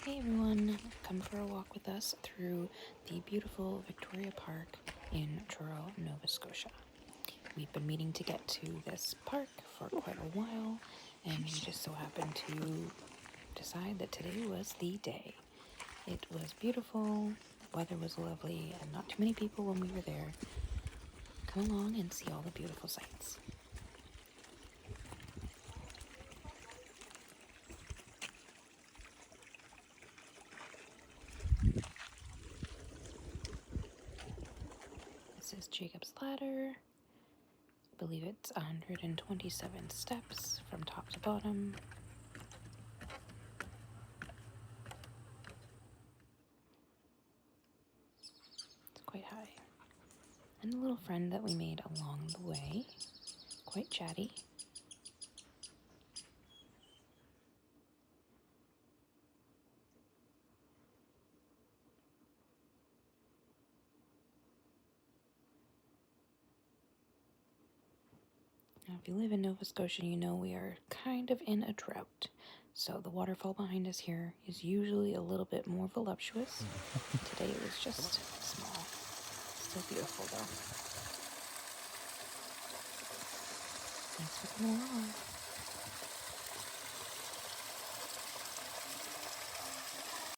Hey everyone, come for a walk with us through the beautiful Victoria Park in Truro, Nova Scotia. We've been meaning to get to this park for quite a while, and we just so happened to decide that today was the day. It was beautiful, the weather was lovely, and not too many people when we were there. Come along and see all the beautiful sights. This is Jacob's Ladder. I believe it's 127 steps from top to bottom. It's quite high. And a little friend that we made along the way, quite chatty. Now, if you live in Nova Scotia, you know we are kind of in a drought. So the waterfall behind us here is usually a little bit more voluptuous. Today it was just small. Still beautiful though. Thanks for coming along.